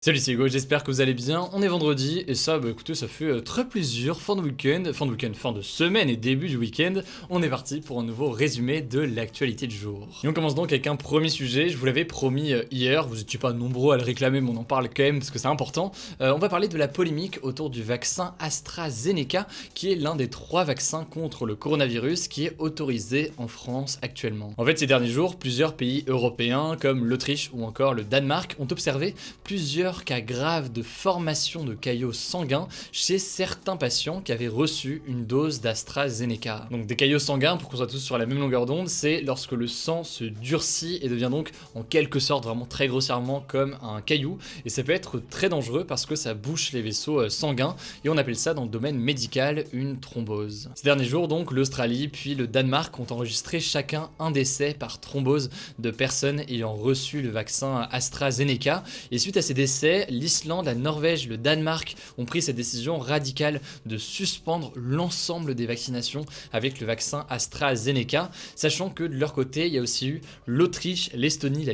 Salut, c'est Hugo, j'espère que vous allez bien. On est vendredi et ça, écoutez, ça fait très plaisir. Fin de semaine et début du week-end. On est parti pour un nouveau résumé de l'actualité du jour. Et on commence donc avec un premier sujet. Je vous l'avais promis hier, vous n'étiez pas nombreux à le réclamer, mais on en parle quand même parce que c'est important. On va parler de la polémique autour du vaccin AstraZeneca, qui est l'un des 3 vaccins contre le coronavirus qui est autorisé en France actuellement. En fait, ces derniers jours, plusieurs pays européens comme l'Autriche ou encore le Danemark ont observé plusieurs cas graves de formation de caillots sanguins chez certains patients qui avaient reçu une dose d'AstraZeneca. Donc des caillots sanguins, pour qu'on soit tous sur la même longueur d'onde, c'est lorsque le sang se durcit et devient donc en quelque sorte vraiment très grossièrement comme un caillou, et ça peut être très dangereux parce que ça bouche les vaisseaux sanguins, et on appelle ça dans le domaine médical une thrombose. Ces derniers jours donc, l'Australie puis le Danemark ont enregistré chacun un décès par thrombose de personnes ayant reçu le vaccin AstraZeneca, et suite à ces décès, l'Islande, la Norvège, le Danemark ont pris cette décision radicale de suspendre l'ensemble des vaccinations avec le vaccin AstraZeneca, sachant que de leur côté, il y a aussi eu l'Autriche, l'Estonie, la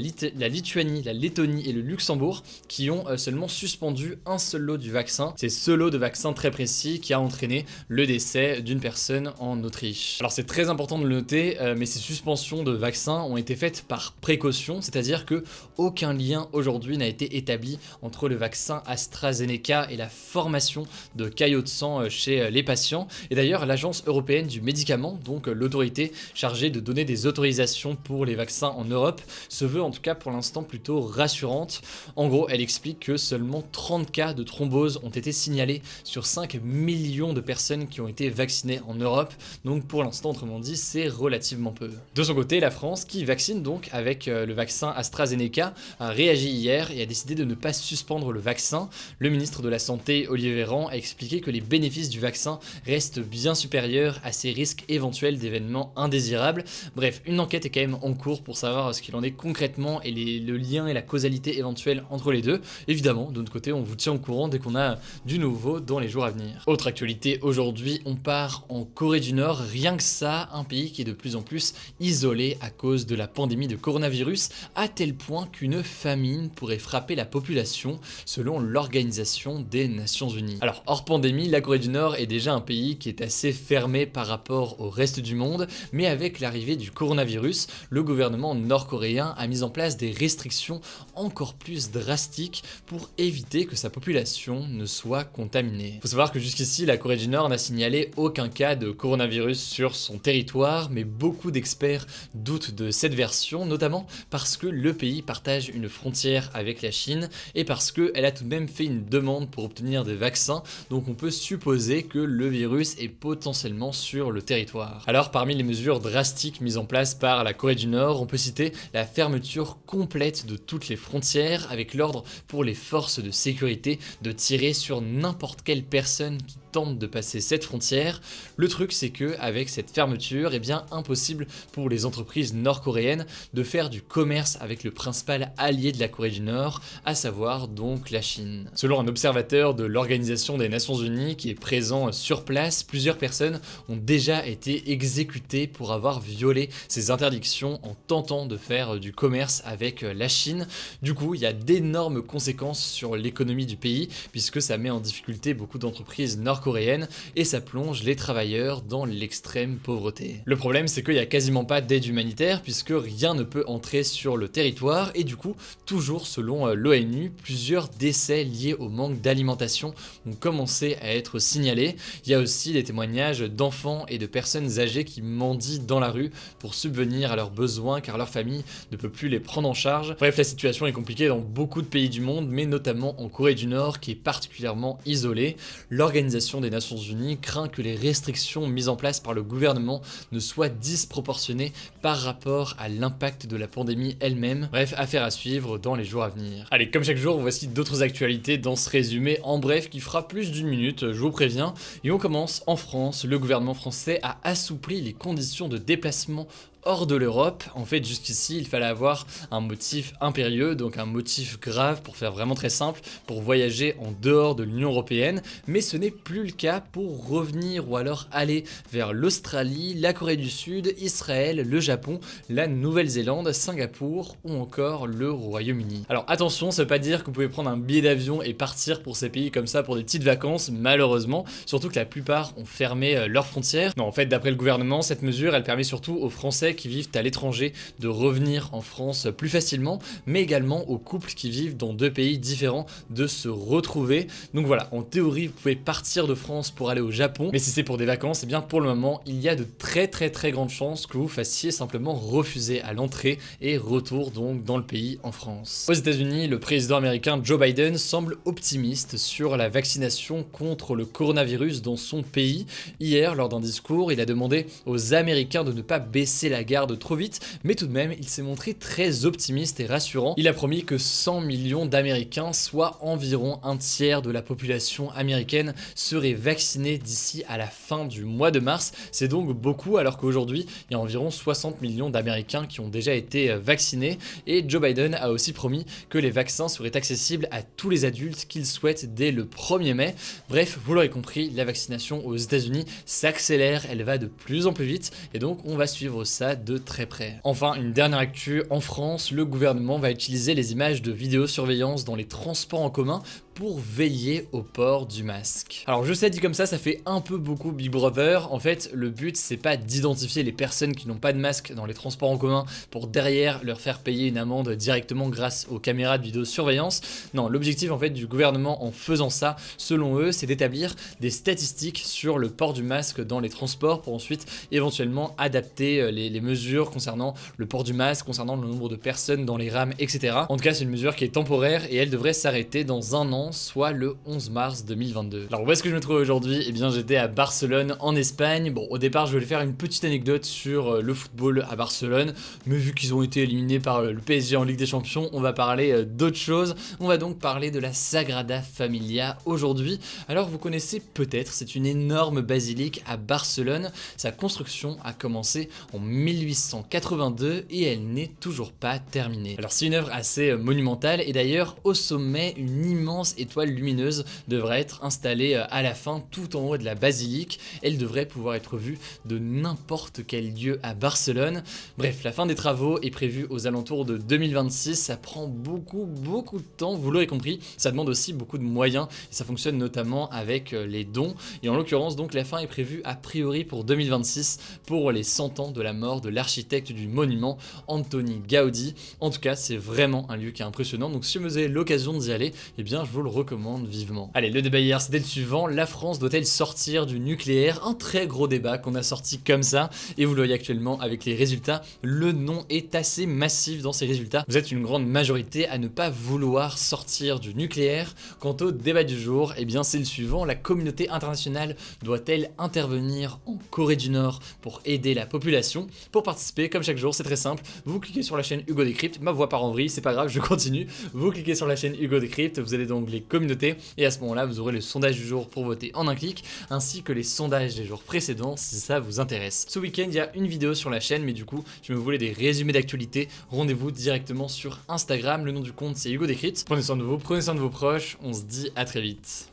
Lituanie, la Lettonie et le Luxembourg qui ont seulement suspendu un seul lot du vaccin. C'est ce lot de vaccin très précis qui a entraîné le décès d'une personne en Autriche. Alors c'est très important de le noter, mais ces suspensions de vaccins ont été faites par précaution, c'est-à-dire que aucun lien aujourd'hui n'a été établi entre le vaccin AstraZeneca et la formation de caillots de sang chez les patients. Et d'ailleurs, l'Agence européenne du médicament, donc l'autorité chargée de donner des autorisations pour les vaccins en Europe, se veut en tout cas pour l'instant plutôt rassurante. En gros, elle explique que seulement 30 cas de thrombose ont été signalés sur 5 millions de personnes qui ont été vaccinées en Europe. Donc pour l'instant, autrement dit, c'est relativement peu. De son côté, la France, qui vaccine donc avec le vaccin AstraZeneca, a réagi hier et a décidé de ne pas suspendre le vaccin. Le ministre de la Santé, Olivier Véran, a expliqué que les bénéfices du vaccin restent bien supérieurs à ces risques éventuels d'événements indésirables. Bref, une enquête est quand même en cours pour savoir ce qu'il en est concrètement et le lien et la causalité éventuelle entre les deux. Évidemment, de notre côté, on vous tient au courant dès qu'on a du nouveau dans les jours à venir. Autre actualité, aujourd'hui, on part en Corée du Nord. Rien que ça, un pays qui est de plus en plus isolé à cause de la pandémie de coronavirus, à tel point qu'une famine pourrait frapper la population, selon l'Organisation des Nations Unies. Alors, hors pandémie, la Corée du Nord est déjà un pays qui est assez fermé par rapport au reste du monde, mais avec l'arrivée du coronavirus, le gouvernement nord-coréen a mis en place des restrictions encore plus drastiques pour éviter que sa population ne soit contaminée. Il faut savoir que jusqu'ici, la Corée du Nord n'a signalé aucun cas de coronavirus sur son territoire, mais beaucoup d'experts doutent de cette version, notamment parce que le pays partage une frontière avec la Chine et parce qu'elle a tout de même fait une demande pour obtenir des vaccins, donc on peut supposer que le virus est potentiellement sur le territoire. Alors parmi les mesures drastiques mises en place par la Corée du Nord, on peut citer la fermeture complète de toutes les frontières avec l'ordre pour les forces de sécurité de tirer sur n'importe quelle personne qui tente de passer cette frontière. Le truc c'est que avec cette fermeture, eh bien impossible pour les entreprises nord-coréennes de faire du commerce avec le principal allié de la Corée du Nord, à savoir donc la Chine. Selon un observateur de l'Organisation des Nations Unies qui est présent sur place, plusieurs personnes ont déjà été exécutées pour avoir violé ces interdictions en tentant de faire du commerce avec la Chine. Du coup, il y a d'énormes conséquences sur l'économie du pays puisque ça met en difficulté beaucoup d'entreprises nord-coréennes et ça plonge les travailleurs dans l'extrême pauvreté. Le problème, c'est qu'il n'y a quasiment pas d'aide humanitaire puisque rien ne peut entrer sur le territoire et du coup, toujours selon l'ONU, plusieurs décès liés au manque d'alimentation ont commencé à être signalés. Il y a aussi des témoignages d'enfants et de personnes âgées qui mendient dans la rue pour subvenir à leurs besoins car leur famille ne peut plus les prendre en charge. Bref, la situation est compliquée dans beaucoup de pays du monde, mais notamment en Corée du Nord qui est particulièrement isolée. L'Organisation des Nations Unies craint que les restrictions mises en place par le gouvernement ne soient disproportionnées par rapport à l'impact de la pandémie elle-même. Bref, affaire à suivre dans les jours à venir. Allez, comme chaque jour, voici d'autres actualités dans ce résumé en bref qui fera plus d'une minute, je vous préviens. Et on commence en France. Le gouvernement français a assoupli les conditions de déplacement hors de l'Europe. En fait, jusqu'ici, il fallait avoir un motif impérieux, donc un motif grave pour faire vraiment très simple, pour voyager en dehors de l'Union européenne, mais ce n'est plus le cas pour revenir ou alors aller vers l'Australie, la Corée du Sud, Israël, le Japon, la Nouvelle-Zélande, Singapour ou encore le Royaume-Uni. Alors attention, ça veut pas dire que vous pouvez prendre un billet d'avion et partir pour ces pays comme ça pour des petites vacances, malheureusement, surtout que la plupart ont fermé leurs frontières. Non, en fait, d'après le gouvernement, cette mesure, elle permet surtout aux Français qui vivent à l'étranger de revenir en France plus facilement, mais également aux couples qui vivent dans deux pays différents de se retrouver. Donc voilà, en théorie, vous pouvez partir de France pour aller au Japon, mais si c'est pour des vacances, eh bien pour le moment, il y a de très grandes chances que vous fassiez simplement refuser à l'entrée et retour donc dans le pays en France. Aux États-Unis, le président américain Joe Biden semble optimiste sur la vaccination contre le coronavirus dans son pays. Hier, lors d'un discours, il a demandé aux Américains de ne pas baisser la garde trop vite, mais tout de même, il s'est montré très optimiste et rassurant. Il a promis que 100 millions d'Américains, soit environ un tiers de la population américaine, seraient vaccinés d'ici à la fin du mois de mars. C'est donc beaucoup, alors qu'aujourd'hui, il y a environ 60 millions d'Américains qui ont déjà été vaccinés. Et Joe Biden a aussi promis que les vaccins seraient accessibles à tous les adultes qu'ils souhaitent dès le 1er mai. Bref, vous l'aurez compris, la vaccination aux États-Unis s'accélère, elle va de plus en plus vite et donc on va suivre ça de très près. Enfin, une dernière actu, en France, le gouvernement va utiliser les images de vidéosurveillance dans les transports en commun pour veiller au port du masque. Alors je sais, dit comme ça fait un peu beaucoup Big Brother. En fait, le but c'est pas d'identifier les personnes qui n'ont pas de masque dans les transports en commun pour derrière leur faire payer une amende directement grâce aux caméras de vidéosurveillance. Non, l'objectif en fait du gouvernement en faisant ça, selon eux, c'est d'établir des statistiques sur le port du masque dans les transports pour ensuite éventuellement adapter les mesures concernant le port du masque, concernant le nombre de personnes dans les rames, etc. En tout cas, c'est une mesure qui est temporaire et elle devrait s'arrêter dans un an, soit le 11 mars 2022. Alors où est-ce que je me trouve aujourd'hui? Eh bien j'étais à Barcelone en Espagne. Bon, au départ je voulais faire une petite anecdote sur le football à Barcelone, mais vu qu'ils ont été éliminés par le PSG en Ligue des Champions, on va parler d'autre chose. On va donc parler de la Sagrada Familia aujourd'hui. Alors vous connaissez peut-être, c'est une énorme basilique à Barcelone. Sa construction a commencé en 1882 et elle n'est toujours pas terminée. Alors c'est une œuvre assez monumentale et d'ailleurs au sommet une immense étoile lumineuse devrait être installée à la fin tout en haut de la basilique. Elle devrait pouvoir être vue de n'importe quel lieu à Barcelone. Bref, la fin des travaux est prévue aux alentours de 2026. Ça prend beaucoup de temps, vous l'aurez compris. Ça demande aussi beaucoup de moyens et ça fonctionne notamment avec les dons. Et en l'occurrence, donc, la fin est prévue a priori pour 2026 pour les 100 ans de la mort de l'architecte du monument, Antoni Gaudi. En tout cas, c'est vraiment un lieu qui est impressionnant. Donc si vous avez l'occasion d'y aller, eh bien je vous le recommande vivement. Allez, le débat hier c'était le suivant: la France doit-elle sortir du nucléaire? Un très gros débat qu'on a sorti comme ça et vous le voyez actuellement avec les résultats, le non est assez massif dans ces résultats. Vous êtes une grande majorité à ne pas vouloir sortir du nucléaire. Quant au débat du jour, eh bien c'est le suivant: la communauté internationale doit-elle intervenir en Corée du Nord pour aider la population? Pour participer, comme chaque jour, c'est très simple, vous cliquez sur la chaîne Hugo Décrypte, ma voix part en vrille, c'est pas grave, je continue. Vous cliquez sur la chaîne Hugo Décrypte, vous allez dans l'onglet communauté et à ce moment-là vous aurez le sondage du jour pour voter en un clic ainsi que les sondages des jours précédents si ça vous intéresse. Ce week-end il y a une vidéo sur la chaîne, mais du coup si vous voulez des résumés d'actualité, rendez-vous directement sur Instagram, le nom du compte c'est Hugo Décrypte. Prenez soin de vous, prenez soin de vos proches, on se dit à très vite.